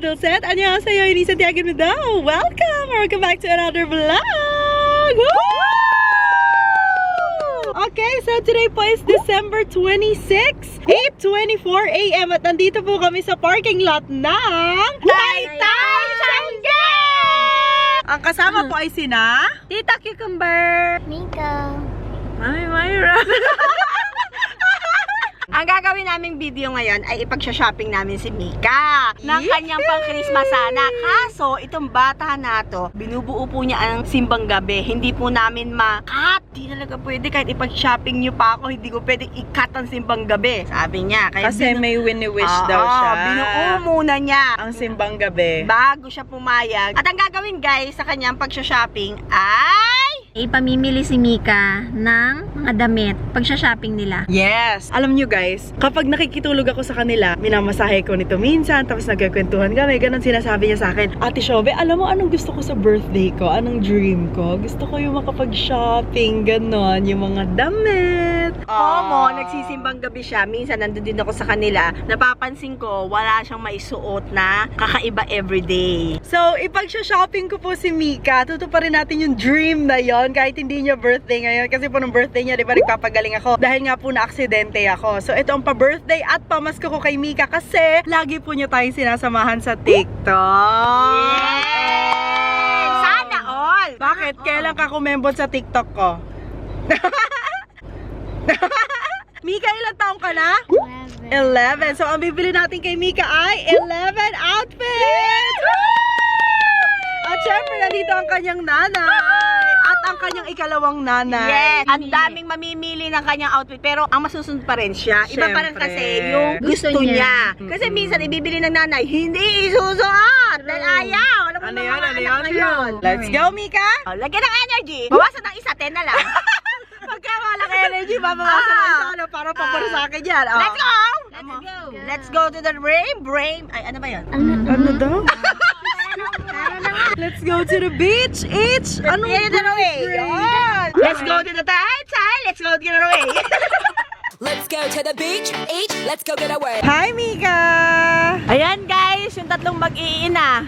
Dulcet. Annyeonghaseyo, Inisa Tiagin-Mido. Welcome back to another vlog. Woo! Okay, so today po is December 26, 8:24 AM at nandito po kami sa parking lot ng Taytay Shanghai! Ang kasama po ay sina Tita Cucumber, Mika, Mami Myra. Ang gagawin naming video ngayon ay ipag-shopping namin si Mika ng kanyang pang-Christmas sana. Kaso, itong bata na to, binubuo po niya ang simbang gabi. Hindi po namin ma-cut. Hindi talaga pwede kahit ipag-shopping niyo pa ako, hindi ko pwede i-cut ang simbang gabi. Sabi niya. Kaya Kasi may wini-wish daw siya. Binuo muna niya Ang simbang gabi. bago siya pumayag. At ang gagawin guys sa kanyang pag-shopping ay... ipamimili si Mika ng mga damit pag shopping nila. Yes! Alam nyo guys, kapag nakikitulog ako sa kanila, minamasahe ko nito minsan, tapos nagkakwentuhan kami, ganun sinasabi niya sa akin, Ate Shobe, alam mo anong gusto ko sa birthday ko? Anong dream ko? Gusto ko yung makapag-shopping, ganun, yung mga damit. Como, nagsisimbang gabi siya. Minsan nandun din ako sa kanila. Napapansin ko, wala siyang maisuot na kakaiba everyday. So, ipag-shopping ko po si Mika, tutuparin natin yung dream na yon kahit hindi niya birthday ngayon. Kasi po nung birthday niya, di ba nagpapagaling ako? Dahil nga po na-aksidente ako. So, ito ang pa-birthday at pamasko ko kay Mika kasi lagi po niya tayong sinasamahan sa TikTok. Yay! Sana all! Bakit? Kailan ka kumembot sa TikTok ko? Mika, ilang taong ka na? 11. So, ang bibili natin kay Mika ay 11 outfits! At syempre, nandito ang kanyang nanay. At ang kanyang ikalawang nanay. Yes! Ang daming mamimili ng kanyang outfit. Pero ang masusunod pa rin siya. Iba pa rin Syempre. kasi yung gusto niya. Kasi minsan ibibili ng nanay, hindi isusuot! Dahil ayaw! Alam mo Ano naman yan? mga Ano anak yan? ngayon. Let's go, Mika! Oh, lagyan ng energy. Bawasan ng isa, 10 na lang. Pagka walang energy, babawasan na isa ano, para pabor sa akin yan. Oh. Let's go! Let's go to the brain. Ay, ano ba yun? Ano daw? Let's go to the beach. Ano? Get it away. Yun. Let's go to the Taytay. Let's go to get it away. Let's go to the beach, eat, let's go get away. Hi, Mika! Ayan guys, yung tatlong mag-iina.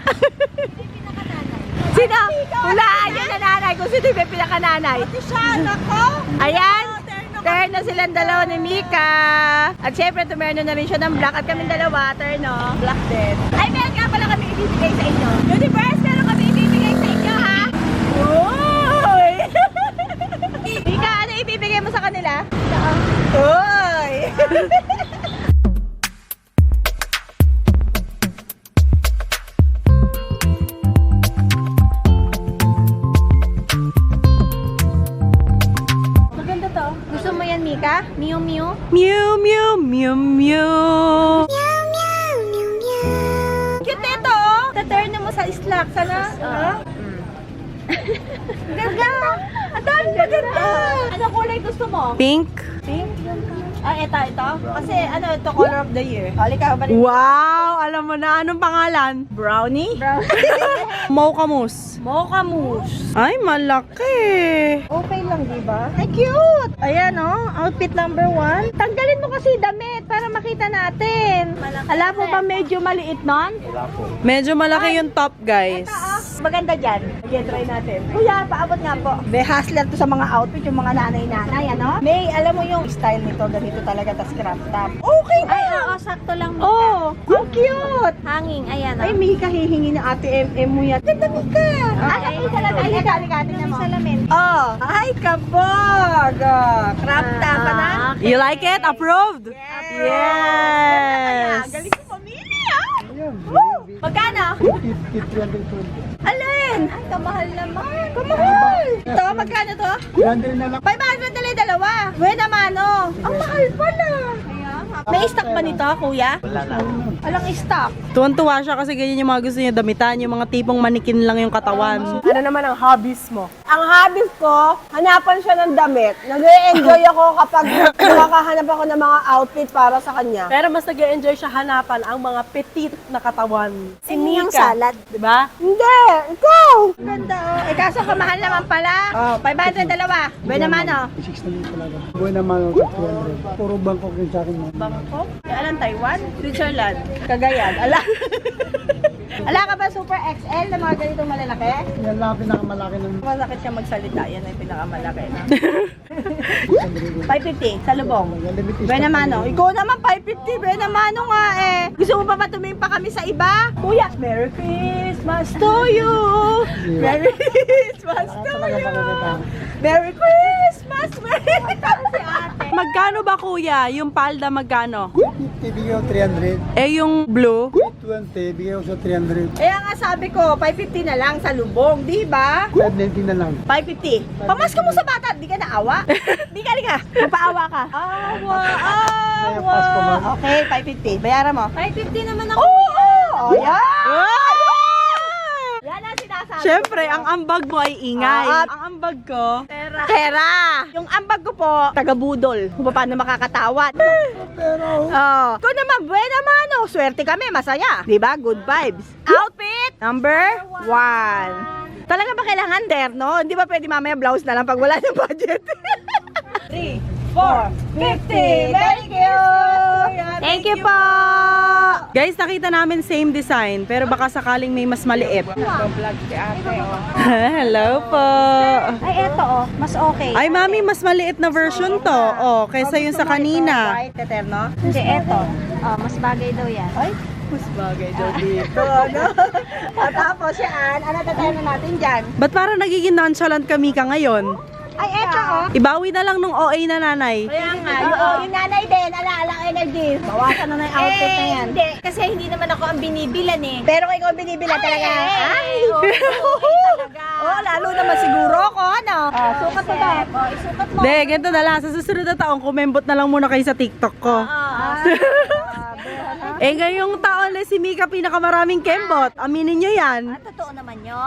Sino? Hulaan yun na nanay kung sino yung pinaka-nanay. Ayan. Terno silang dalawa ni Mika. At syempre, tumerno na rin siya ng black. At kaming dalawa, terno. Black din. Ay, meron nga pala kami ibibigay sa inyo. Universe, meron kami ibibigay sa inyo, ha? Uy! Mika, ano ibibigay mo sa kanila? Uy! Maganda to. Gusto mo yan, Mika? Miu Miu? Mew, mew, mew, mew. Cute nito, oh. Taterno mo sa slack. Sana, Ganda! Ang dami maganda! Ano kulay gusto mo? Pink. Pink? Ah, ito. Kasi ano, ito color of the year. Halika ba rin? Wow! Alam mo na, anong pangalan? Brownie? Mocha mousse. Mocha mousse. Ay, malaki. Okay lang, di ba? Ay, cute! Ayan, oh. Outfit number 1. Tanggalin mo kasi damit para makita natin. Alam mo ba medyo maliit nun? Medyo malaki yung top, guys. Maganda dyan. Again, try natin. Kuya, paabot nga po. May hustler to sa mga outfit, yung mga nanay-nanay, ano? May, alam mo yung style nito, ganito talaga, tas crop top. Okay na! Ay, oo, sakto lang, Mika. Oh, ang cute! Hanging, ayan, Ay, Mika, hihingi ng ate MM mo yan. Ganda, Mika! Ay, Halika, tingnan mo. salamin. Oh, ay, kabog! Crop top, ano? You like it? Approved? Yes! Galing ko pamili, ah! Woo! Magkano? 320. Alin? Ay, kamahal naman. Kamahal! Ito, magkano to? 500 na lang. 500 na lang dalawa. Buena mano. Ang mahal pala. May stock ba nito, kuya? Wala lang. Walang stock. Tuwan-tuwa siya kasi ganyan yung mga gusto niya damitan, yung mga tipong manikin lang yung katawan. Ano naman ang hobbies mo? Ang hobbies ko, hanapan siya ng damit. Nag-e-enjoy ako kapag nakakahanap ako ng mga outfit para sa kanya. Pero mas nag-enjoy siya hanapan ang mga petite na katawan. Si Yung Mika. salad. Diba? Hindi! Ikaw! Ganda oh. Eh kaso kamahal naman pala. Oh, 500 dalawa. Buena mano. 60 talaga. Buwan naman ako 200. Puro Bangkok din sa akin. Bangkok? Eh, alam Taiwan? Switzerland? Cagayan? Ala? super XL na mga ganitong malalaki? Yan lang ang pinakamalaki ng Masakit siya magsalita. Yan ay pinakamalaki. 550 sa lubong. Buena Mano. Ikaw naman 550. Buena Mano nga eh. Gusto mo pa ba tumingin pa kami sa iba? Kuya, Merry Christmas to you. Merry Christmas to you. Merry Christmas. Merry Christmas. Magkano ba kuya? Yung palda magkano? 50, bigyan ko 300. Eh yung blue? 20, bigyan ko sa 300. Kaya nga sabi ko, 550 na lang sa lubong, di ba? 590 na lang. 550. Pamasko mo sa bata, di ka naawa? Di ka, mapaawa ka. Awa, Kaya Pasko ba? Okay, 550. Bayaran mo. 550 naman ako. Oh, yeah! Yan ang sinasabi. Siyempre, ang ambag mo ay ingay. Ah, Ang ambag ko, Pera. Yung ambag ko po, taga-budol. Kung paano makakatawad. Pero, Oh. Kung naman, buena mano. Swerte kami, masaya. Diba? Good vibes. Outfit number 1. Talaga ba kailangan terno? Hindi ba pwede mamaya blouse na lang pag wala ng budget? 3, 4, 50. Thank you. Thank you po. guys, nakita namin same design, pero baka sakaling may mas maliit. Hello po. Ay, eto oh. Mas okay. Ay, mami, mas maliit na version to. Oh, kaysa yung sa kanina. White, eterno. Hindi, eto. Oh, mas bagay daw yan. Ay, mas bagay daw dito, no? At tapos yan, ano tatayo na natin dyan? Ba't parang nagiging nonchalant kami ka ngayon? Ay, eto oh. Ibawi na lang nung OA na nanay. Kaya nga, yung nanay din, ala-ala energy. Bawasan na yung outfit na yan. Hindi, kasi hindi naman ako ang binibilan eh. Pero kung ikaw binibila talaga, ay! talaga. Oh, lalo naman siguro ko, ano? Sukat mo ba? Oh, isukat mo. De, ganito na lang. Sa susunod na taong, kumembot na lang muna kayo sa TikTok ko. Eh, ngayong taon na si Mika pinakamaraming kembot. Aminin nyo yan. Totoo naman yun.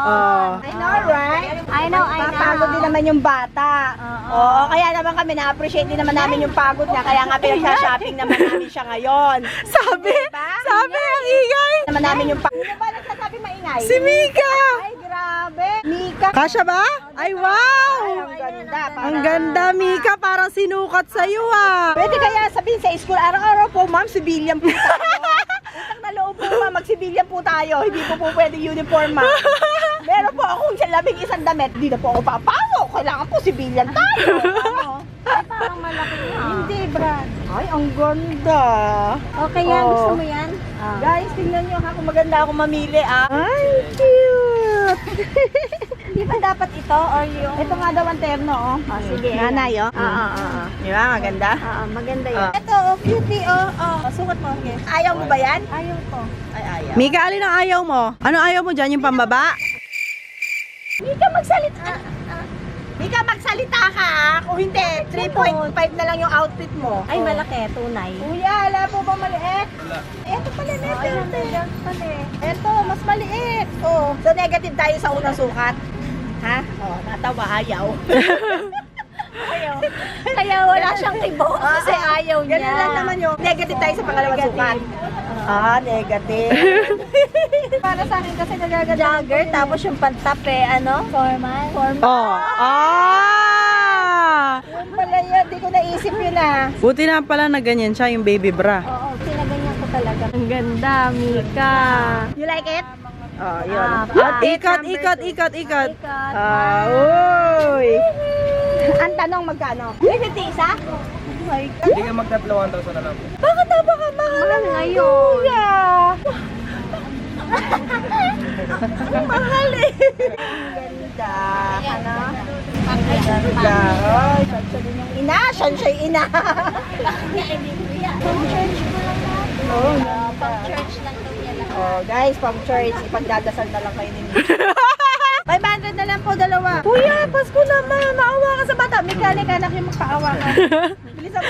I know, right? I know. Papagod din naman yung bata. Oo, kaya naman kami na-appreciate din naman namin yung pagod niya. Kaya nga pinag-shopping naman namin siya ngayon. Sabi, sabi ang ingay. Naman namin yung pagod. Sino ba nagsasabi maingay? Si Mika. Ay, grabe. Mika. Kasya ba? Ay, wow. Ay, ang ganda. Ang ganda, Mika. Parang sinukat sa'yo ah. Pwede kaya sabihin sa school, araw-araw po, ma'am, civilian po tayo. Utang na loob po, ma'am, mag-civilian po tayo. Hindi po po pwede uniform, ma'am. Meron po akong labing isang damit. Hindi na po ako papasok. Kailangan po civilian tayo. Ano? Ay, parang malaki na. Hindi, Brad. Ay, ang ganda. Okay yan, Oh. gusto mo yan? Guys, tingnan nyo ha, kung maganda ako mamili, ah. Ay, cute. Di ba dapat ito or yung... Ito nga daw ang terno, oh. sige. Nanay, oh. Di ba, maganda? maganda yan. Ito, oh, cutie, oh. Sukat mo, yes. Ayaw mo ba yan? Ayaw ko. Ay, ayaw. Mika, alin ang ayaw mo? Ano ayaw mo dyan? Yung pambaba? Mika, magsalita. Mika, magsalita ka. Kung hindi, 3.5 na lang yung outfit mo. Ay, malaki. Tunay. Kuya, wala po ba maliit? Wala. Ito pala, Ito, mas maliit. Oh. So, negative tayo sa unang sukat. Ha? Oh, natawa, ayaw. Kaya wala siyang tibo kasi ayaw niya. Ganun lang naman yun. Negative tayo sa pangalawang sukat. Negative. Para sa akin kasi nagaganda. Jogger, tapos yung pantap eh, ano? Formal. Oh. Ah! Yung pala yun, di ko naisip yun ah. Buti na pala na ganyan siya, yung baby bra. Oo, sinaganyan ko talaga. Ang ganda, Mika. You like it? Oh, yun. Ikat, ikat, ikat, ikat. Uy! Ang tanong magkano? 350 isa? Hindi ka magtatlo 1,000 na lang. Bakit napakamahal? Mahal ngayon. Kuya! Ang mahal eh! Ganda! Ano? Ang ganda! Ay, siya din yung ina! Siya yung ina! Pang-church ko lang yan. Oh, Pang-church lang daw niya lang. oh, guys, pang church, ipagdadasal na lang kayo ni Mika. 500 na lang po, dalawa. Kuya, Pasko naman. Maawa ka sa bata. Mikanik, anak yung magpaawa ka. Bilisan mo.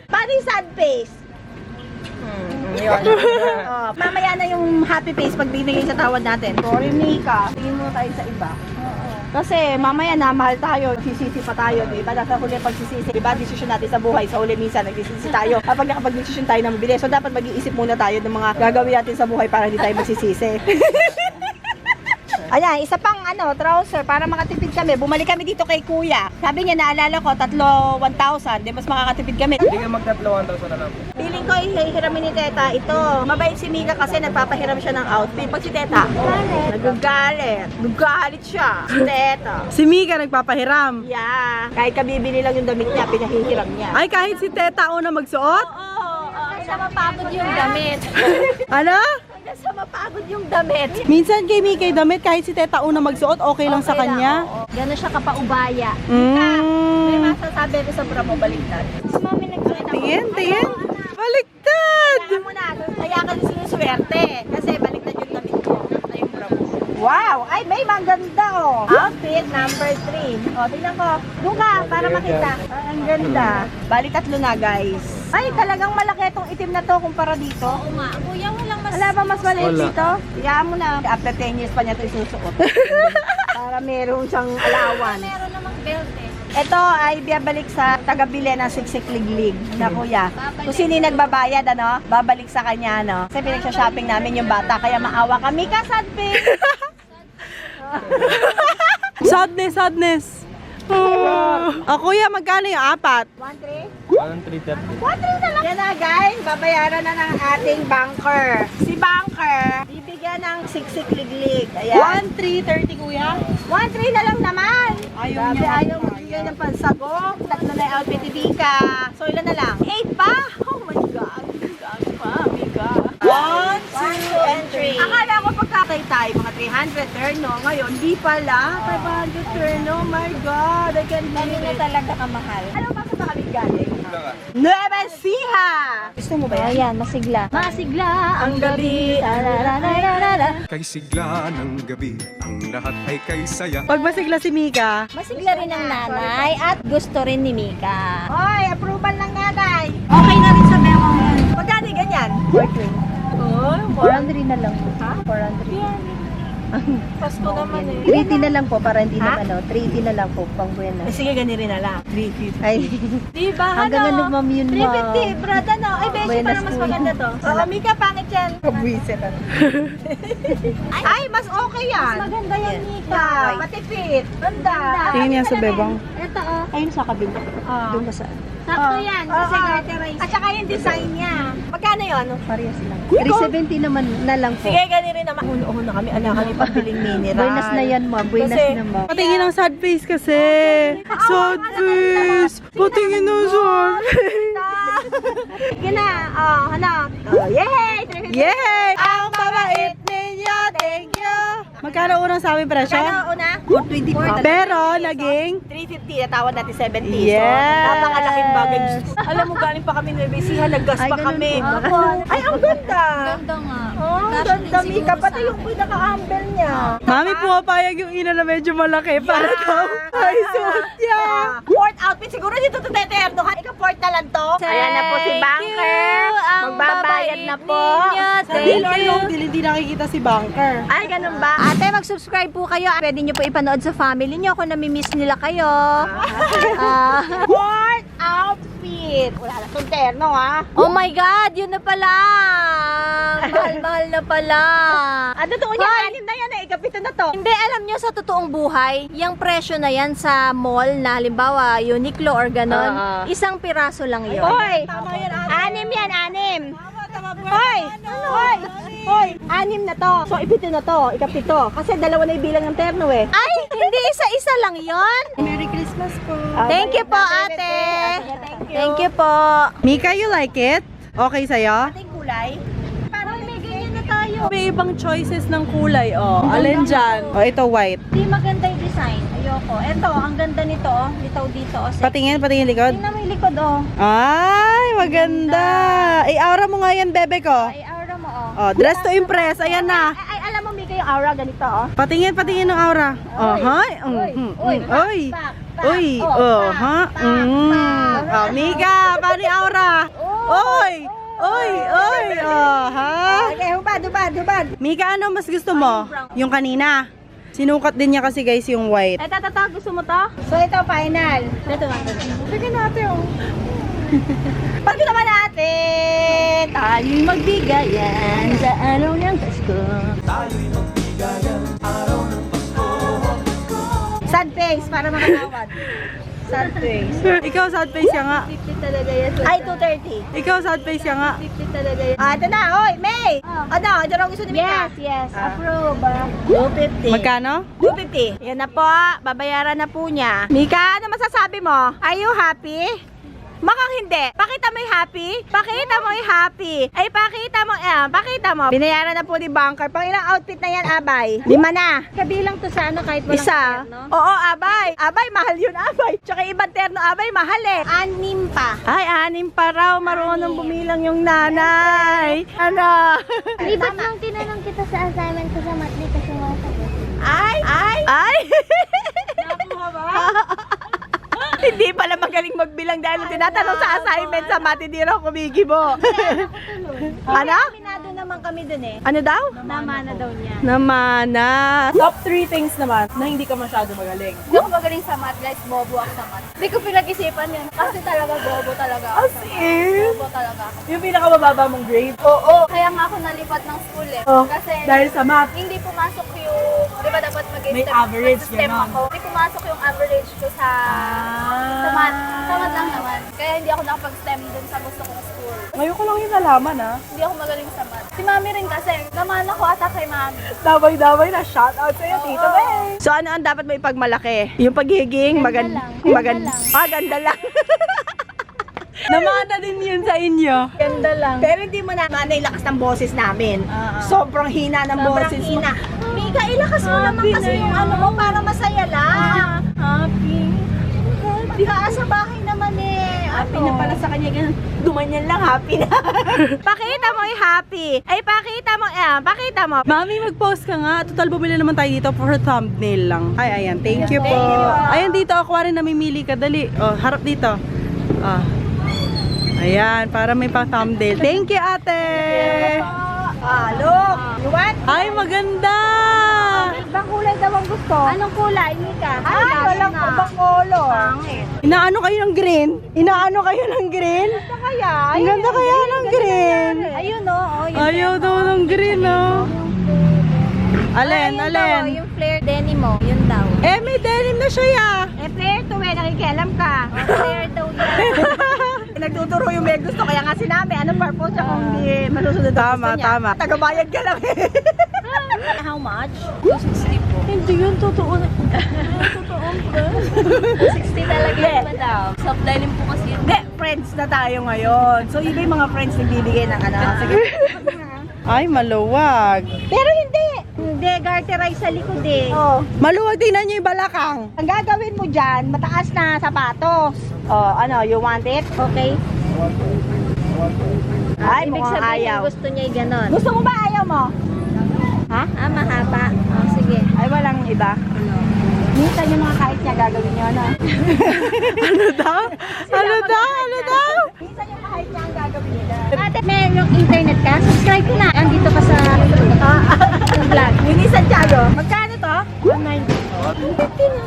Paano yung sad face? Yun. Mamaya na yung happy face pag binigay sa tawad natin. Sorry, Mika. Tingin mo tayo sa iba. Kasi mamaya na mahal tayo, sisisi pa tayo, di ba? Nasa huli pagsisisi, di ba? Desisyon natin sa buhay, sa huli minsan nagsisisi tayo. Kapag nakapag-desisyon tayo na mabili, so dapat mag-iisip muna tayo ng mga gagawin natin sa buhay para hindi tayo magsisisi. Ayan, isa pang trouser para makatipid kami. Bumalik kami dito kay Kuya. Sabi niya, naalala ko, 1,000. Di mas makakatipid kami. Hindi ka magtatlo 1,000 na lang. Pili feeling ko ihihiramin ni Teta ito. Mabait si Mika kasi nagpapahiram siya ng outfit. Pag si Teta, nagagalit. Nagagalit siya. Si Teta. Si Mika nagpapahiram. Yeah. Kahit kabibili lang yung damit niya, pinahihiram niya. Ay, kahit si Teta una magsuot? Hanggang sa mapagod yung damit. Ano? Hanggang sa mapagod yung damit. Minsan kay Mika yung damit, kahit si Teta una magsuot, okay lang sa kanya. Gano'n siya kapaubaya. May masasabi ko sa bra mo, baliktad. Si Mami nagsalita mo. Tingin. Baliktad! Kaya mo na, kaya ka sinuswerte. Kasi baliktad yung damit ko. Na yung bra mo. Wow! Ay, may maganda oh. Outfit number 3. O, tingnan ko. Doon ka, para makita. Ang ganda. Bali, 3 na, guys. Ay, talagang malaki itong itim na to kumpara dito. Oo nga. Kuya, walang mas... Wala ba mas maliit dito? Kaya mo na. After 10 years pa niya ito isusuot. Para meron siyang alawan. Meron namang belt eh. Ito ay biyabalik sa taga-bili ng siksik-liglig na kuya. Kung sino yung nagbabayad, ano, babalik sa kanya, ano. Kasi pinagsha-shopping namin yung bata, kaya maawa kami ka, sadpi. Sadness. Kuya, magkano yung 4? 1-3? Anong 330? 1-3 na lang. Yan na guys, babayaran na ng ating banker. Si banker, bibigyan ng siksik-liglig. Ayan. 1,330 kuya? 1-3 na lang naman. Ayaw Grabe, niya. ayaw magbigay ng pansagok. 3 na yung outfit ni Vika. So ilan na lang? 8 pa? Oh my God. Ang pa, Vika. 1, 2, and 3. Akala ko pagkakay tayo, mga 300 terno. Ngayon, di pala. 500 terno. Oh my God. I can't believe it. talaga kamahal. Ano ba sa kami galing? Nueva Ecija! Gusto mo ba yan? Ayan, masigla. Masigla Ang gabi. Kay sigla ng gabi, ang lahat ay kay saya. Pag masigla si Mika, Masigla rin ng nanay at gusto rin ni Mika. Hoy, approval ng nanay. Okay na rin sa memo mo. Magkano ganyan? 400 na lang po. Ha? 400. Pasko naman eh. 380 na lang po para hindi Ha? naman 380 na lang po pang buena. Sige, ganyan rin na lang. 350. Ay, Diba, hanggang ano ma'am yun ma'am. 350, brad, ano? Ay, beshi, Buenas para mas po maganda yun. to. Oo, Mika, pangit yan. kabwisit. Ay, mas okay yan. Mas maganda yan, Mika. Pati fit. Ganda. Tingin niya sa bebang. Ito oh. Ayun sa kabila. Doon ka sa Sakto yan. Kasi at saka yung design niya. Magkano yun? parehas lang. 370 naman na lang po. Sige, ganyan rin naman. Uno-uno kami. Ala kami pagpiling mineral. Buenas na yan ma'am. Buenas Kasi- na ma'am. Patingin ng sad face kasi. Sad face. Patingin ng sad face. Sige na. Oh, ano? Oh, yay! 350. Yay! Ang babait ninyo. Thank you. Magkano unang sa amin presyo? Magkano una? 424. Pero naging 350, natawad natin 70. Yes. So, napakalaking bagay. Alam mo, galing pa kami Nueva Ecija, naggas Ay, pa ganun kami. po. Ay, ang ganda. Ganda nga. Oh, ang ganda, Mika. Pati yung pinaka-humble niya. Mami, pumapayag yung ina na medyo malaki para daw ay suot niya. Fourth outfit, siguro dito to teterno. Ika-fourth na lang to. Ayan na po si Banker. Magbabayad na po. Deal or no deal, hindi nakikita si banker. Ay, ganun ba? Ate, mag-subscribe po kayo. Pwede nyo po ipanood sa family nyo kung namimiss nila kayo. Fourth outfit. Wala na itong terno, ha? Oh my God! Yun na pala! Mahal-mahal na pala. Ano to? Unya, anim na yan eh. Ikapito na to. Hindi, alam nyo sa totoong buhay, yung presyo na yan sa mall na halimbawa Uniqlo or ganon, isang piraso lang yun. Hoy! Anim yan, anim. Hoy! Hoy! Hoy! Anim na to. So, ipito na to. Ikapito. Kasi dalawa na ibilang ng terno eh. Ay, hindi isa-isa lang yon. Merry Christmas po. Thank you po, ate. Thank you po. Mika, you like it? Okay sa'yo? Ating kulay. Parang may ganyan na tayo. May ibang choices ng kulay, oh. Alin dyan? Oh, ito white. Hindi maganda yung design. Ayoko. Eto, ang ganda nito, oh. Litaw dito, oh. Patingin likod. Tingnan mo yung likod, oh. Ay, maganda. Ay, aura mo nga yan, bebe ko. Ay, aura mo, oh. Oh, dress to impress. Ayan na. Ay, alam mo, Mika, yung aura ganito, oh. Patingin ng aura. Oh, hi. Oy. Oy. Oh, ha. Oh, Mika, paano yung aura? Oy. Oy. Oh, ha. Okay, hubad. Mika, ano mas gusto mo? Yung kanina. Sinukat din niya kasi guys yung white. Ito, gusto mo to? So, ito, final. Ito. Sige natin, oh. Pag naman natin, tayo'y magbigayan sa araw ng Pasko. Sad face para makatawad. sad face. Ikaw sad face ka nga. 50 talaga yan. Ay, 230. Ikaw sad face ka nga. 50 talaga yan. Ito na, oy, May! Ano, dyan ang gusto ni Mika? Yes. Approve. 250. Magkano? 250. Yan na po, babayaran na po niya. Mika, ano masasabi mo? Are you happy? Makang hindi. Pakita mo yung happy. Pakita mo yung happy. Ay, pakita mo. Binayaran na po ni Bunker. Pang ilang outfit na yan, Abay? 5 na. Kabilang to sa ano kahit walang Isa. terno? Oo, Abay. Abay, mahal yun, Abay. Tsaka ibang terno, Abay, mahal eh. 6 pa. Ay, 6 pa raw. Marunong bumilang yung nanay. Ano? Di ba't nung tinanong kita sa assignment ko sa math, di ka sumasagot? Ay! Nakuha ba? Hindi pala magaling magbilang dahil tinatanong sa assignment sa math, hindi raw kumikibo. Ano? Minado naman kami dun eh. Ano daw? Namana daw niya. Namana. Top 3 things naman na hindi ka masyado magaling. Hindi ako magaling sa math, guys. Bobo ako sa math. Hindi ko pinag-isipan yan. Kasi talaga bobo talaga ako. As in? Bobo talaga ako. Yung pinakamababa mong grade. Oo. Kaya nga ako nalipat ng school eh. Oh, Kasi dahil sa math. hindi pumasok yung, di ba dapat May mag-step average, mag-step ganon. ako. Hindi pumasok yung average ko sa math. Sa math lang naman. Kaya hindi ako nakapag-STEM dun sa gusto kong school. Ngayon ko lang yung nalaman ha. Hindi ako magaling sa math. Si mami rin kasi. Naman ako ata kay mami. Dabay-dabay na shout out sa'yo, Tito Bay. So ano ang dapat mo ipagmalaki? Yung pagiging Ganda maganda. lang. Ganda lang. Namana din yun sa inyo. Ganda lang. Pero hindi mo na manay lakas ng boses namin. Sobrang hina ng boses mo. Mika, ilakas mo naman kasi yung ano mo para masaya lang. Happy. Di ka sa bahay naman eh. Happy na pala sa kanya. Ganun. Dumanyan lang, happy na. Pakita mo yung happy. Ay, pakita mo. Mami, mag-post ka nga. Total, bumili naman tayo dito for thumbnail lang. Ay, ayan. Thank you po. Ayan dito, ako rin namimili ka. Dali. Oh, harap dito. Ah. Ayan, para may pang-thumbnail. Thank you, ate! Look. You want? Ay, maganda! Ibang kulay daw ang gusto. Anong kulay, Mika? Ay, walang ibang color. Pangit. Inaano kayo ng green? Inaano kayo ng green? Ito kaya. Ang ganda kaya ng green. Ayun o. Oh, Ayaw daw ng green, oh. Alin, alin? Yung flare denim mo. Yun daw. Eh, may denim na siya, ya. Eh, player to eh. Nakikialam ka. Flare daw yan. Nagtuturo yung may gusto. Kaya nga sinabi, anong purpose niya kung hindi masusunod ang Tama, gusto niya. tama. Tagabayad ka lang eh. How much? 260 po. Hindi yun, totoo na. Totoo ba? 60 talaga yun, madam. Soft denim po kasi yun. Hindi, friends na tayo ngayon. So, iba yung mga friends nagbibigay ng ano. Sige. Ay, maluwag. Pero hindi. Hindi, garterize sa likod eh. Oh. Maluwag, tingnan nyo yung balakang. Ang gagawin mo dyan, mataas na sapatos. Oh, ano, you want it? Okay. Ay, Ibig mukhang sabihin, ayaw. gusto niya yung ganon. Gusto mo ba ayaw mo? Ha? Ah, mahaba. Oh, sige. Ay, walang iba. Minsan yung mga kahit niya gagawin niyo, ano? Ano daw? Ano daw? Ano daw? Minsan yung kahit niya ang gagawin nila. Ate, merong internet ka? Subscribe ko na. Andito ka sa vlog. Mini Santiago. Magkano to? 190.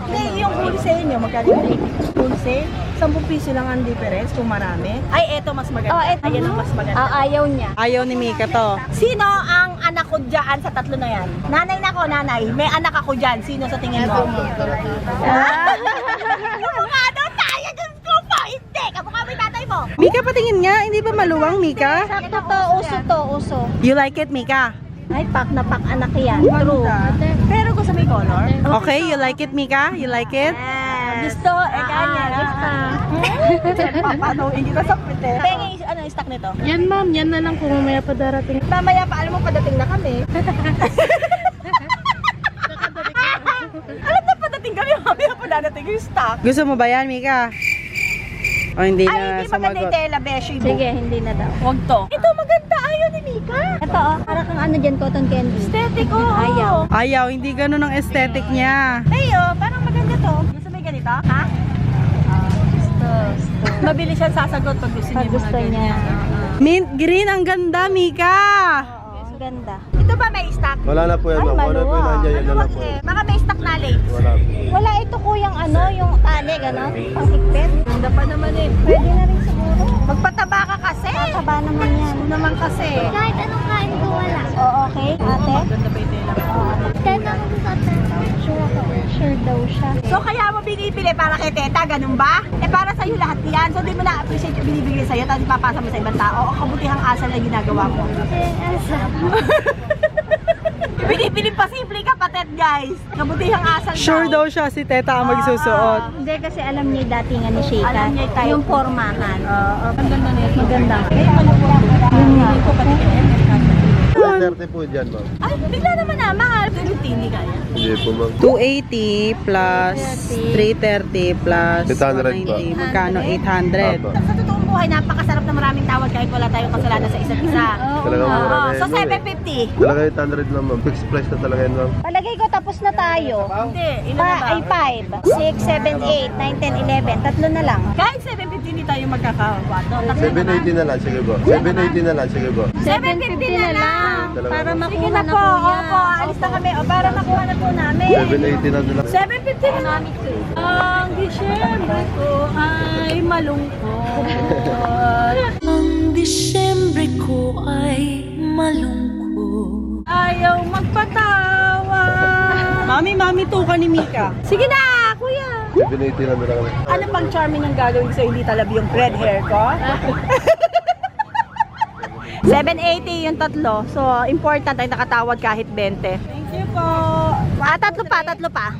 Hindi, yung wholesale nyo, magkano yung wholesale? 10 piso lang ang difference kung marami. Ay, eto mas maganda. Oh, eto. Ayan ang mas maganda. Ayaw niya. Ayaw ni Mika to. Sino ang anak ko dyan sa tatlo na yan? Nanay na ko, nanay. May anak ako dyan. Sino sa tingin mo? Mukha daw tayo. Diyos ko po. Hindi. Kamukha mo yung tatay mo. Mika, patingin nga. Hindi ba maluwang, Mika? Sakto to, uso to, uso. You like it, Mika? Ay, pak na pak anak yan. True. Pero gusto mo yung color? Okay, you like it, Mika? You like it? Gusto. Kanya. Papatuhin kita sa pite. Pengi, ano yung stock nito? Yan ma'am, yan na lang kung mamaya pa darating. Mamaya pa, alam mo, padating na kami. Alam na padating kami, mamaya pa dadating yung stock. Gusto mo ba yan, Mika? O, hindi Ay, na hindi maganda sumagot. yung tela, beshi. Sige, hindi na daw. Huwag to. Ito maganda, ayaw ni Mika. Ito oh, para kang ano dyan, cotton candy. Aesthetic, oh. Ayaw. Ayaw, hindi ganun ang aesthetic niya. Ay, oh, parang maganda to. Gusto mo yung ganito? Ha? Gusto. Mabilis siya sasagot pag gusto niya Pag gusto niya. Mint green, ang ganda, Mika! Oo, ang ganda. Ito ba may stock? Wala na po yan, ma'am. Wala po yung nandiyan, yan na lang po. Baka may stock na late. Wala po. Wala ito kuyang ano, yung tali, gano'n? Pang-higpit. Ganda pa naman eh. Pwede na rin siguro. Magpataba ka kasi. Tataba naman yan. Naman kasi. Kahit anong kain ko wala. Oo, okay. Ate? Ganda pa yung tela. Kahit anong suot na. Sure ako. Sure daw siya. So kaya mo binibili para kay teta, ganun ba? Eh para sa'yo lahat yan. So di mo na-appreciate yung binibigay sa'yo, tapos ipapasa mo sa ibang tao. O kabutihang asal na ginagawa mo. Binibili pa simple kapatid, guys. Kabutihang asal Sure daw siya si Teta ang magsusuot. Hindi kasi alam niya yung datingan ni Sheikah. Alam niya yung type. Yung formahan. Ang ganda niya. Maganda. Yun nga. 130 po dyan, ma'am. Ay, bigla naman na. Mahal. Hindi kaya. Hindi po, ma'am. 280 plus 330 plus 800 ba? 190. Magkano? 800. Apo. Sa totoong buhay, napakasarap na maraming tawad kahit wala tayong kasalanan sa isa't isa. Talagang mura na So, yan, ma'am, eh. 750. Talaga 800 lang, ma'am. Fixed price na talaga yan, ma'am. Palagay ko tapos na tayo. Hindi, ilan na ba? Ay 5, 6, 7, 8, 9, 10, 11. Tatlo na lang. Kahit 750 hindi tayo magkakawato. Tatlo naman. 780 na lang, sige po. 780 na lang, sige po. 750 na lang. Talaga, Para ma'am. Sige makuha na na po. po yan. Opo, alis na kami. O, para makuha na po namin. 780 na lang. 750 na lang. Ang Disyembre ko ay malungkot. Ang Disyembre ko ay malungkot. Ayaw magpatawa. Mami, tuka ni Mika. Sige na, kuya. 780 na lang. Ano pang charming ang gagawin sa'yo? Hindi talabi yung red hair ko? 780 yung tatlo. So, important ay nakatawad kahit 20. Thank you po. Tatlo pa.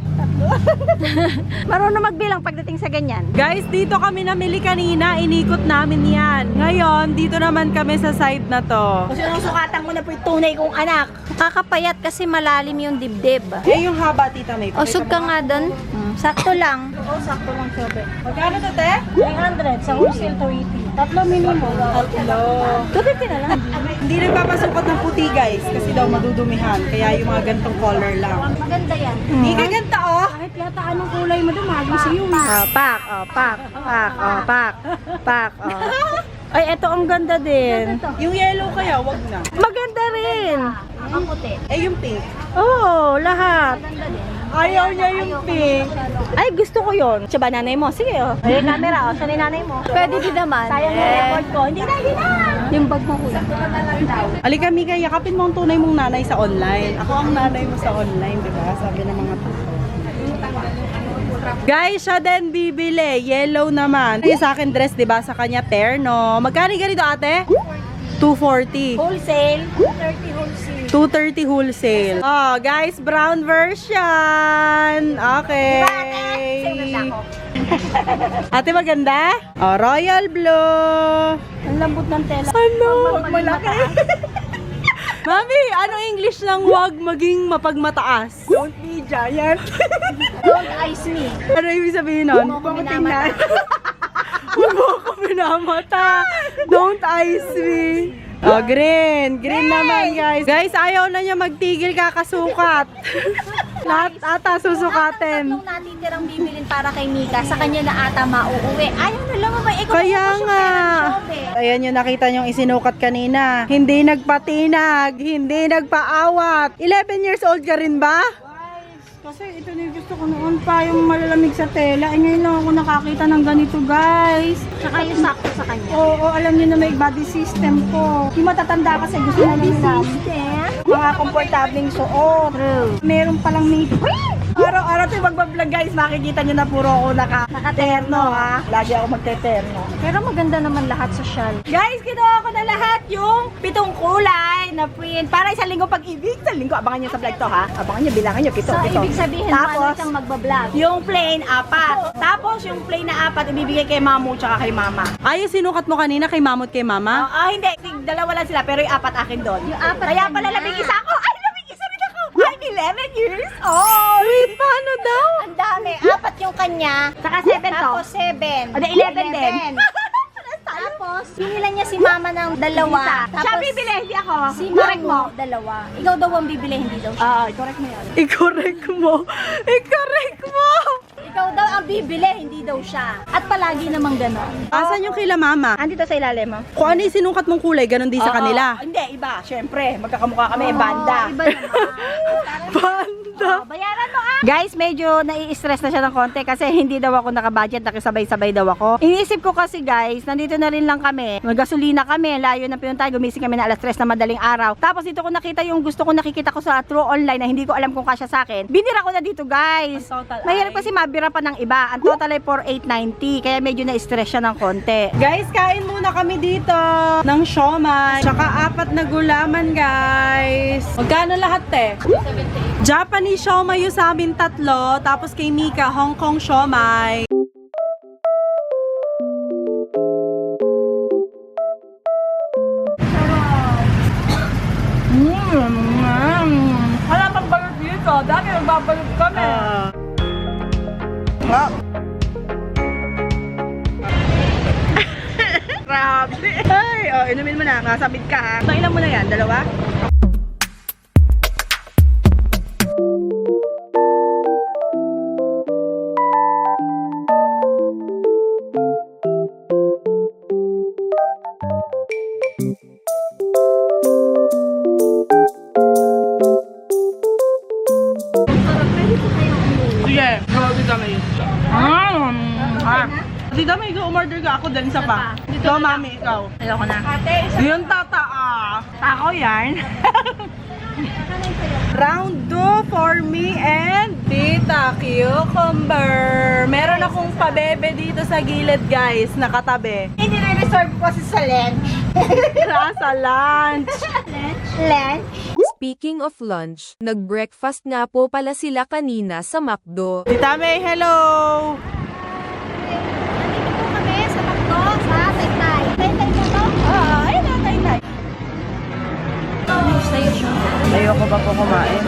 Marunong magbilang pagdating sa ganyan. Guys, dito kami namili kanina. Inikot namin yan. Ngayon, dito naman kami sa side na to. Kung sinusukatan ko na po yung tunay kong anak. Kakapayat kasi malalim yung dibdib. Eh, yung haba, Tita May. O, sug ka nga doon. Sakto lang. Oo, sakto lang sabi. Magkano to, te? 300 sa wholesale 280. Tatlo minimum. Hello. 250 na lang. Hindi nagpapasukot ng puti, guys. Kasi daw madudumihan. Kaya yung mga gantong color lang. Maganda yan. Hindi ka ganta, oh. Kahit yata anong kulay mo dumagi sa iyo. Pak. Ay, eto ang ganda din. Yung yellow kaya, wag na. Maganda rin. Ang puti. Eh, yung pink. Oo, lahat. Maganda din. Ayaw niya yung pink. Ay, gusto ko yon. Siya ba nanay mo? Sige, oh. Ay, camera, oh. Siya ni nanay mo. Pwede din naman. Sayang yung record ko. Hindi na. Yung bag mo kuya. Alika, Mika, yakapin mo ang tunay mong nanay sa online. Ako ang nanay mo sa online, di ba? Sabi ng mga tuto. Guys, siya din bibili. Yellow naman. Yung sa akin dress, di ba? Sa kanya terno. Magkano ganito, ate? 240. Wholesale. 230 wholesale. 230 wholesale. Oh, guys, brown version. Okay. Ate, maganda? Oh, royal blue. Ang lambot ng tela. Ano? Malaki. Mami, ano English ng wag maging mapagmataas? Don't be giant. Don't ice me. Ano ibig sabihin nun? Huwag mo ko minamata. Huwag mo ako pinamata. Don't ice me. Oh, green. Green naman, guys. Guys, ayaw na niya magtigil kakasukat. Lahat ata susukatin. Tatlong natitirang bibilin para kay Mika, sa kanya na ata mauuwi. Ayaw na lang ba? Kaya nga. Ayan yung nakita niyong isinukat kanina. Hindi nagpatinag, hindi nagpaawat. 11 years old ka rin ba? Kasi ito na yung gusto ko noon pa, yung malalamig sa tela. Eh ngayon lang ako nakakita ng ganito, guys. Tsaka yung sakto sa kanya. Oo, alam niyo na may body system ko. Yung matatanda kasi gusto na nila mga komportabling suot. Meron palang may... Araw-araw tayo magbablog, guys. Makikita niyo na puro ako naka-terno, ha? Lagi ako magte-terno. Pero maganda naman lahat sa shawl. Guys, kinuha ko na lahat yung 7 kulay na print. Para isang linggo pag-ibig. Isang linggo, abangan niyo sa vlog to, ha? Abangan niyo, bilangan niyo, 7. So, ibig sabihin, paano Tapos, kang magbablog? yung plain, 4. Tapos, yung plain na 4, ibibigay kay mamu tsaka kay mama. Ay, yung sinukat mo kanina kay mamot kay mama? Hindi. Dalawa lang sila, pero yung 4 akin doon. Yung 4 Kaya pala kanya. labing isa ako. Ay, labing isa rin ako. I'm 11 years old. Wait, paano daw? Ang dami. 4 yung kanya. Saka 7 to. Tapos 7. Ada 11 din. Tapos, hinila niya si mama ng 2. Siya bibili, hindi ako. Si Correct mama 2. Ikaw daw ang bibili, hindi daw siya. Correct mo yan. I-correct mo. I-correct mo. Ikaw daw ang bibili, hindi daw siya. At palagi namang gano'n. Asan yung kila mama? Andito sa ilalim mo. Kung ano yung sinukat mong kulay, ganun din sa kanila. Hindi, iba. Siyempre, magkakamukha kami, banda. Iba naman. Banda. Bayaran mo Guys, medyo nai-stress na siya ng konti kasi hindi daw ako nakabudget, nakisabay-sabay daw ako. Iniisip ko kasi guys, nandito na rin lang kami. Magasolina kami, layo na pinuntahan, gumising kami na alas 3 na madaling araw. Tapos dito ko nakita yung gusto ko nakikita ko sa True Online na hindi ko alam kung kasya sa akin. Binira ko na dito guys. Mahirap kasi mabira pa ng iba. Ang total ay 4,890. Kaya medyo na-stress siya ng konti. Guys, kain muna kami dito ng siomai. Tsaka 4 na gulaman, guys. Magkano lahat, te? Japanese siomai yung sa amin 3. Tapos kay Mika, Hong Kong siomai. Wala pang balot dito. Dati nagbabalot kami. Grabe. Ay, inumin mo na. Masabit ka, ha? Ilan mo na yan? 2? Sige. Dito may umorder ka ako din sa pa. Ikaw, mami, ikaw. Ayoko na. Yung tata, Tako yan. Round 2 for me and Tita Cucumber. Meron akong pabebe dito sa gilid, guys, nakatabi. Hindi na-reserve ko kasi sa lunch. Sa lunch. Lunch? Speaking of lunch, nag-breakfast nga po pala sila kanina sa McDo. Tita May, hello! Kami sa Macdo, sa Taytay. Taytay mo to? Ay, natay-tay. Ayoko ba po kumain?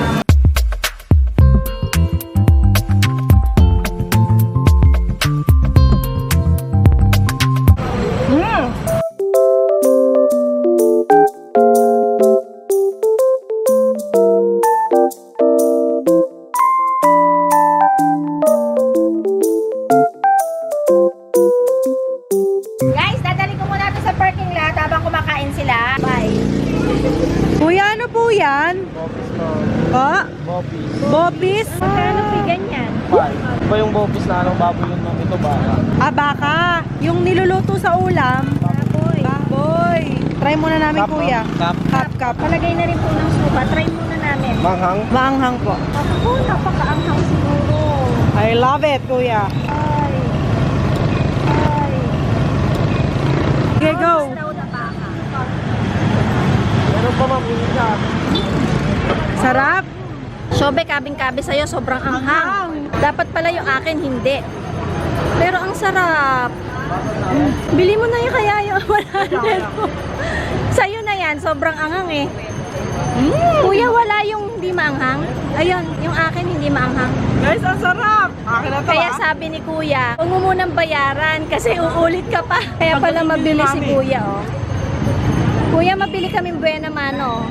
Guys, dadali ko muna ito sa parking lot habang kumakain sila. Bye. Kuya, ano po yan? Bopis mo. Po? Bopis. Bopis? Ano pigan yan? Iba yung bopis na anong baboy yun nung ito baka. Baka. Yung niluluto sa ulam. Baboy. Baboy. Try muna namin, Cup, kuya. Cup. Cup. Palagay na rin po ng suka. Try muna namin. Manghang. Maanghang po. Ako, napakaanghang siguro. I love it, kuya. Ay. Ay. Okay, go. Daw na baka. Meron pa ma'am, isa. Sarap. Sobe, kabing-kabi sa'yo, sobrang anghang. Dapat pala yung akin, hindi. Pero ang sarap. Bili mo na yung kaya yung 100 mo. Sa'yo na yan, sobrang anghang eh. Kuya, wala yung hindi maanghang. Ayun, yung akin hindi maanghang. Guys, ang sarap. Akin na to, Kaya sabi ni Kuya, huwag mo munang bayaran kasi uulit ka pa. Kaya pala mabili si Kuya, oh. Kuya, mabili kami buena mano.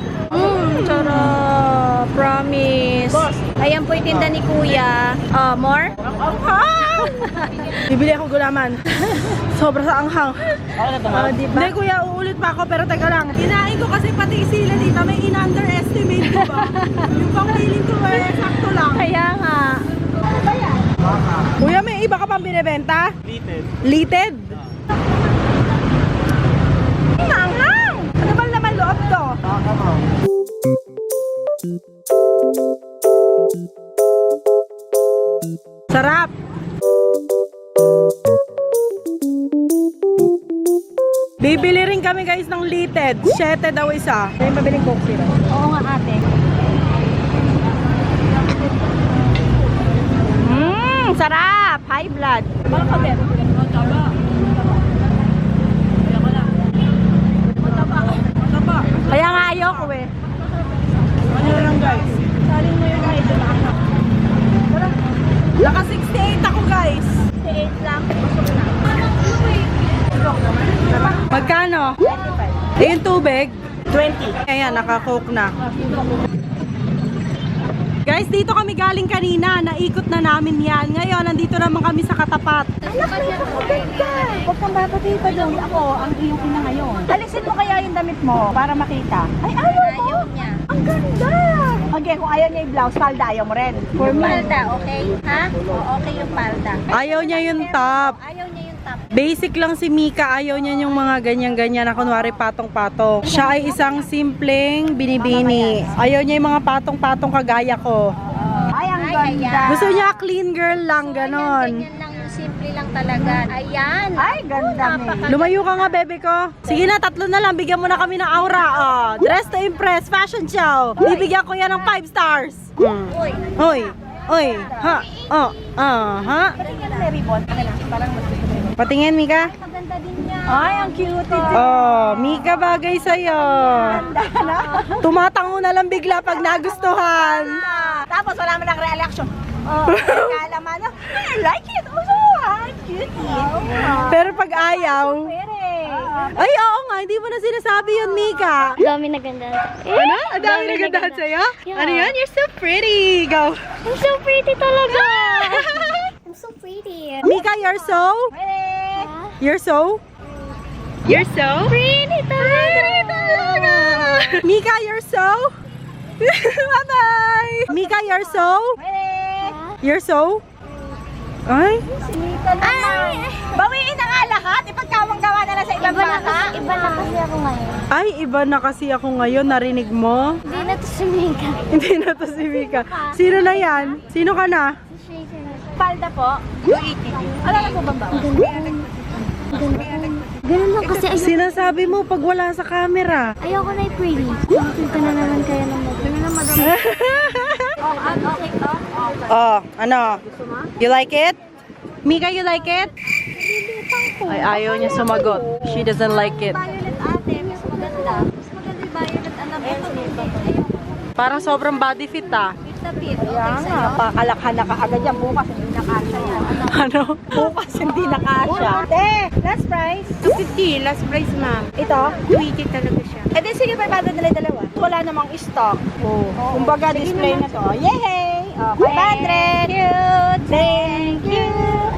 Charot. Promise. Ayan po yung tinda ni Kuya. More? Bibili ako gulaman. Sobra sa anghang. Diba? Hindi, kuya, uulit pa ako, pero teka lang. Kinain ko kasi pati sila dito, may in-underestimate ko ba? Yung pang feeling ko, sakto lang. Kaya nga. Kuya, may iba ka pang binibenta? Litid. Litid? Anghang! Ano ba naman loob to? Baka ma'am. Sarap! Bibili rin kami guys ng litid. 7 daw isa. Kaya mabiling Coke Zero. Oo nga ate. Sarap! High blood. Kaya nga ayoko eh. Ano lang guys? Saling mo yung kahit doon ako. Naka 68 ako guys. 8 lang. Magkano? Eh, yung tubig? 20. Ayan, naka-coke na. Guys, dito kami galing kanina. Naikot na namin yan. Ngayon, nandito naman kami sa katapat. Huwag kang babati pa doon. Ako, ang iyong ina ngayon. Alisin mo kaya yung damit mo para makita. Ay, ayaw mo! Ayaw niya. Ang ganda! Again, kung ayaw niya yung blouse, palda, ayaw mo rin. For me. Palda, okay? Ha? Okay yung palda. Ayaw niya yung top. Ayaw niya yung top. Basic lang si Mika, ayaw niya yung mga ganyan-ganyan na kunwari patong-patong. Siya ay isang simpleng binibini. Ayaw niya yung mga patong-patong kagaya ko. Ay, ang ganda. Gusto niya clean girl lang, ganon. Ganyan lang yung simple lang talaga. Ayan. Ay, ganda, May. Lumayo ka nga, bebe ko. Sige na, 3 na lang. Bigyan mo na kami ng aura. Oh. Dress to impress, fashion show. Bibigyan ko yan ng 5 stars. Uy. Oy, oy, ha, oh, ha. May ribbon. Parang Patingin, Mika. Maganda din niya. ay, ang cute. Oh, Mika, bagay sa'yo. Tumatango na lang bigla pag nagustuhan. Tapos wala mo ng reaction. Oh, kala man, I like it. Oh, cute. Pero pag ayaw, ay, oo nga, hindi mo na sinasabi yun, Mika. Dami na ganda. Ano? Ang dami nagandahan sa'yo? Ano yan? You're so pretty. Go. I'm so pretty talaga. I'm so pretty. Mika, you're so? You're so? You're so? Pretty talaga. Mika, you're so? Bye-bye. Mika, you're so? You're so? Ay? Ay, bawiin na nga lahat. Ipagkawang-gawa na lang sa ibang bata. Iba na kasi ako ngayon. Ay, iba na kasi ako ngayon. Narinig mo? Hindi na to si Mika. Hindi na to si Mika. Sino na yan? Sino ka na? Palda po. Alam na po ba ba? Ganun lang kasi Sinasabi mo pag wala sa camera. ayoko na i-pretty. Makikita na naman kaya ng mga. Ganun na madami. Okay to? Oh, ano? You like it? Mika, you like it? Ay, ayaw niya sumagot. She doesn't like it. Violet ate, mas maganda. Mas maganda yung violet alam mo. Parang sobrang body fit ah. Fit na fit. Kaya nga, pakalakhan na kaagad yan. Bukas hindi na kasha yan. Ano? Bukas hindi na kasha. Last price? 250, last price ma'am. Ito? 280 talaga siya. Eh di sige, 500 na lang yung dalawa. Wala namang stock. Kumbaga display na to. Yay! 500! Cute! Thank you!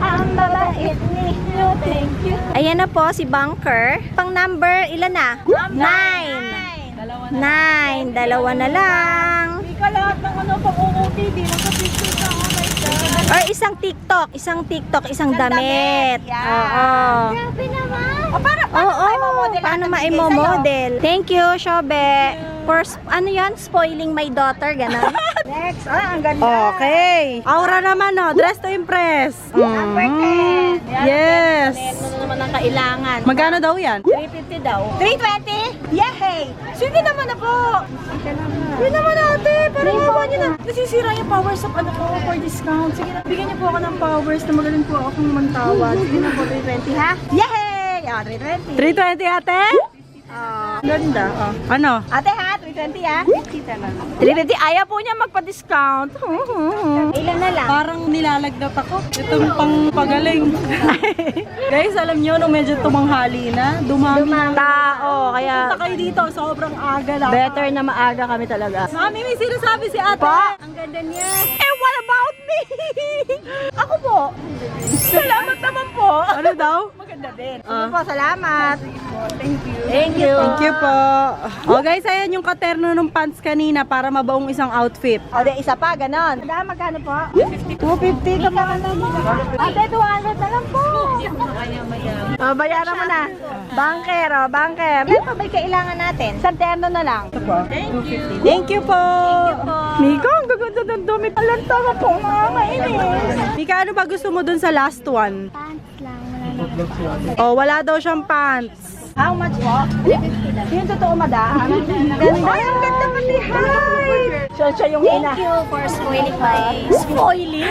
Ang babait ninyo, thank you! Ayan na po si Bunker. Pang number, ilan na? 9. 9. Dalawa na lang. Hindi ka lahat ng ano pang OOTD. Nagka-picture ka. Oh my God. Or isang TikTok. Isang TikTok, isang damit. Yan. Oo. Grabe naman. O para, Oo, ma-model paano ang nabigay ma-model? Thank you, Shobe. For, ano yan? Spoiling my daughter, ganun. Next. Ah, ang ganda. Okay. Aura naman oh. Dress to impress. Number 10. Yes. Ano naman ang kailangan? Magkano daw yan? 350 daw. 320? Yay! Sige naman na po. Sige naman ate. Parang mawa niyo na. Nasisira yung powers of ano ko for discount. Sige na. Bigyan niyo po ako ng powers na magaling po akong mantawad. Sige na po, 320 ha? Yay! Ah, 320. 320 ate? Ganda. Oh. Ano? Ate ha, 320 ha? 50 talaga. 320, ayaw po niya magpa-discount. Ilan na lang? Parang nilalagdat ako. Itong pang pagaling. Guys, alam nyo, nung medyo tumanghali na, dumami ng Tao, kaya Punta kayo dito, sobrang aga lang. better na maaga kami talaga. Mami, may sinasabi si ate. Pa? Ang ganda niya. Eh, what about me? Ako po. Salamat naman po. Ano daw? Maganda din. Sige po, salamat. Thank you. Thank you. Thank you po. Oh guys, ayan yung katerno ng pants kanina para mabaong isang outfit. O, di isa pa, ganon. Magkano po? 250 ka pa. Ate, 200 na lang po. O, bayaran mo na. Banker, o, banker. Ano pa ba yung kailangan natin? Sa terno na lang. Thank you po. Mika, ang gaganda ng damit. Alanta ka po, mga mainis. Mika, ano ba gusto mo dun sa last one? Pants lang. Wala na. Oh, wala daw siyang pants. How much po? 350. Yung totoo, madam. Ganda. Ay, ang ganda pati. Hi! Siya yung ina. Thank you for spoiling my... Spoiling?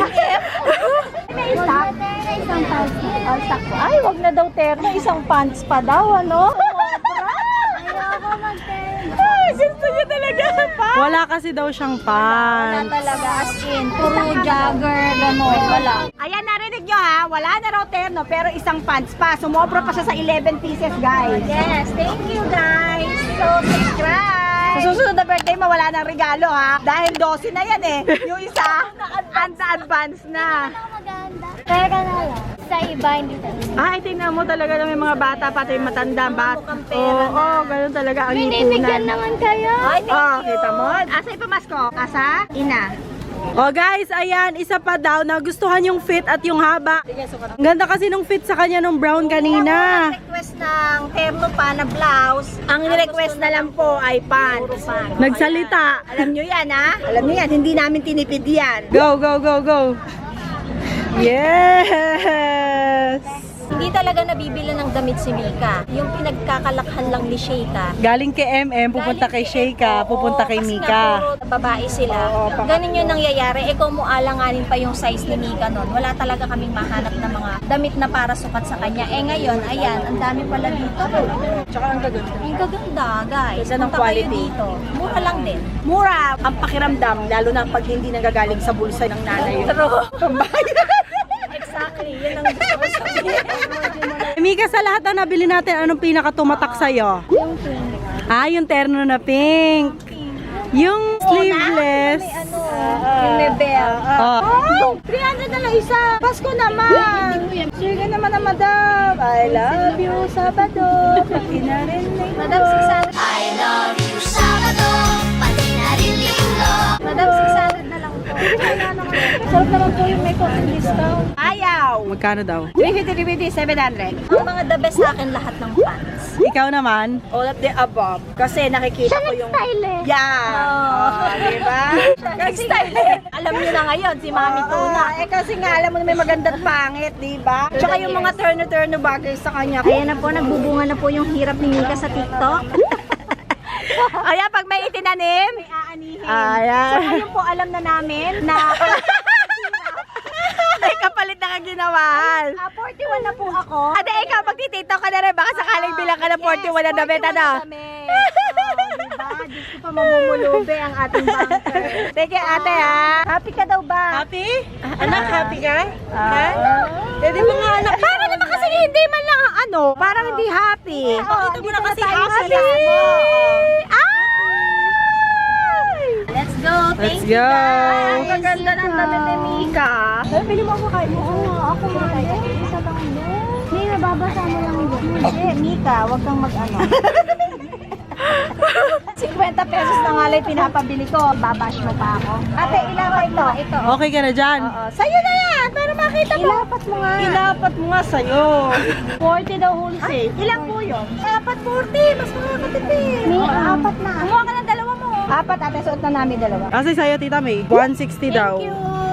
May stock? Isang pants. All stock po. Ay, wag na daw terno. Isang pants pa daw, ano? Ayoko mag-turn. Ay, gusto niya talaga pa. Wala kasi daw siyang pants. Talaga, as in, puro jogger, gano'n, wala. Ayan, narinig nyo ha. Wala na raw terno, pero isang pants pa. Sumobra pa siya sa 11 pieces, guys. Yes, thank you guys. So, subscribe! Sa susunod na birthday mo, wala nang regalo ha. Dahil 12 na yan eh. Yung isa, advance na. Maganda. Pera na lang. sa iba, hindi talaga. Ay, tingnan mo talaga na may mga bata, pati yung matanda. Oo, ganun talaga ang Binibigyan ipunan. naman kayo. Kita mo? Asa ipamasko? Asa? Ina. Oh guys, ayan, isa pa daw. Nagustuhan yung fit at yung haba. Ang ganda kasi nung fit sa kanya nung brown kanina. Request ng terno pa na blouse. Ang request na lang po ay pants. Nagsalita. Alam nyo yan, ha? Alam nyo yan, hindi namin tinipid yan. Go, go, go, go. Yes! Hindi talaga nabibili ng damit si Mika. Yung pinagkakalakhan lang ni Sheika. Galing kay MM, pupunta kay Sheika, pupunta kay Kasi Mika. nga puro babae sila. Ganun yung nangyayari. Kung mo alanganin pa yung size ni Mika nun, wala talaga kaming mahanap na mga damit na para sukat sa kanya. Ngayon, ayan, ang dami pala dito. Tsaka ang gaganda. Ang gaganda, guys. Ganda ng Punta kayo quality. dito. Mura lang din. Mura ang pakiramdam, lalo na pag hindi nanggagaling sa bulsa ng nanay. Exactly. Yun ang gusto ko sabihin. Mika, sa lahat na nabili natin, anong pinaka-tumatak sa'yo? Yung pink. Yung terno na pink. Yung sleeveless. Yung may bell. Oh. 300 na lang isa. Pasko naman. Sige naman na madam. I love you, Sabado. Pati na rin Madam, 600. Madam, 600 na lang po. Sarap naman po yung may coffee discount. Ayaw. Magkano daw? 350, 700. Ang mga the best sa akin lahat ng pants. Ikaw naman? All of the above. Kasi nakikita ko yung... Yeah. Diba? Nag-style eh. Alam niyo na ngayon, si Mami Tuna. Kasi nga alam mo na may magandang pangit, diba? Tsaka yung mga turno-turno bagay sa kanya. Kaya na po, nagbubunga na po yung hirap ni Mika sa TikTok. Kaya pag may itinanim, May aanihin. ayan. So, ngayon po alam na namin na May kapalit na kang ginawan. 41 na po ako. Ate, ikaw magtitito ka na rin. Baka sakaling bilang ka ng 41 na damit, ano? Diba? Diyos ko pa mamumulubi ang ating banker. Sige, ate, ha? Happy ka daw ba? Happy? Anak, happy ka? Di ba nga anak? Parang naman kasi hindi man lang, ano, parang hindi happy. Pakita mo na kasi Happy! Let's go. Let's Thank you, go. guys. Ang gaganda ng damit ni Mika. Bili mo ako kain mo. Oo, ako muna. Isa bang hindi, nababasa mo lang yun. Hindi, Mika, wag kang mag-ano. 50 pesos na nga lang pinapabili ko. Babash mo pa ako. Ate, ilapat mo. Ito. Okay ka na dyan? Sa'yo na yan, para makita mo. Ilapat mo nga. Ilapat mo nga sa'yo. 40 daw wholesale. Ilan po yun? Apat 40. Mas makakatipid. May apat na. Kumuha ka ng dalawa mo. Apat, ate. Suot na namin dalawa. Kasi sa'yo, Tita May, 160 daw.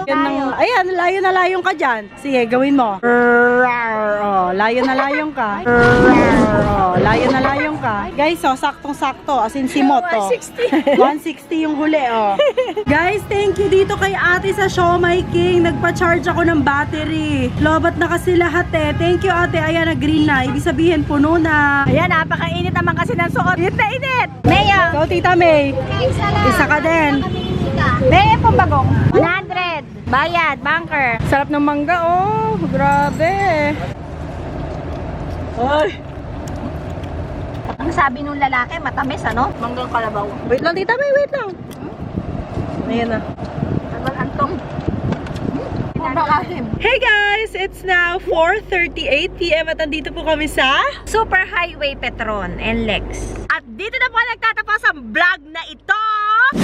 Yan ng, ayan, layo na layong ka dyan. Sige, gawin mo. Oh, layo na layong ka. Oh, layo na layong ka. Guys, oh, saktong-sakto. As in, simot, oh. 160. 160 yung huli, oh. Guys, thank you dito kay ate sa Siomai King. Nagpa-charge ako ng battery. Lobat na kasi lahat, eh. Thank you, ate. Ayan, na-green na. Ibig sabihin, puno na. Ayan, napakainit naman kasi ng suot. Init na init. Mayo. Ikaw, Tita May. Isa ka din. Mayo pong bagong. 100. Bayad, banker. Sarap ng mangga, oh. Grabe. Ay. Ang sabi nung lalaki, matamis, ano? Manggang kalabaw. Wait lang, Tita May, wait lang. Ayan na. Tagal antong. Hey guys! It's now 4:38 PM at andito po kami sa Super Highway Petron and Lex. At dito na po nagtatapos ang vlog na ito.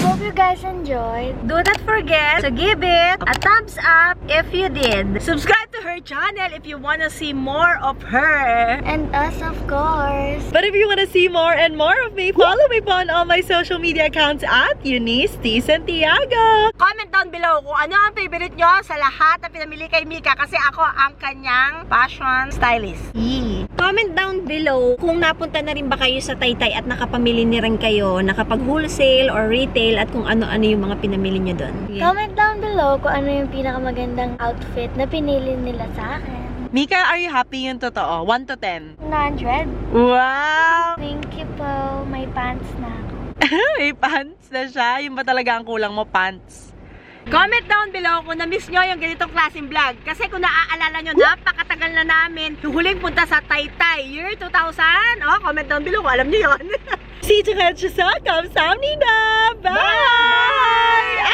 Hope you guys enjoyed. Do not forget to give it a thumbs up if you did. Subscribe to her channel if you wanna see more of her. And us, of course. But if you want to see more and more of me, follow me po on all my social media accounts at Eunice T. Santiago. Comment down below kung ano ang favorite nyo sa lahat na pinamili kay Mika kasi ako ang kanyang fashion stylist. Yee. Comment down below kung napunta na rin ba kayo sa Taytay at nakapamili na rin kayo, nakapag-wholesale or retail at kung ano-ano yung mga pinamili nyo doon. Comment down below kung ano yung pinakamagandang outfit na pinili nila sa akin. Mika, are you happy yung totoo? 1 to 10. 100. Wow! Thank you po. May pants na ako. May pants na siya. Yung ba talaga ang kulang mo, pants? Comment down below kung na-miss nyo yung ganitong klaseng vlog. Kasi kung naaalala nyo, napakatagal na namin yung huling punta sa Taytay. Year 2000. Oh, comment down below kung alam nyo yun. See you sa Kamsahamnida! Bye!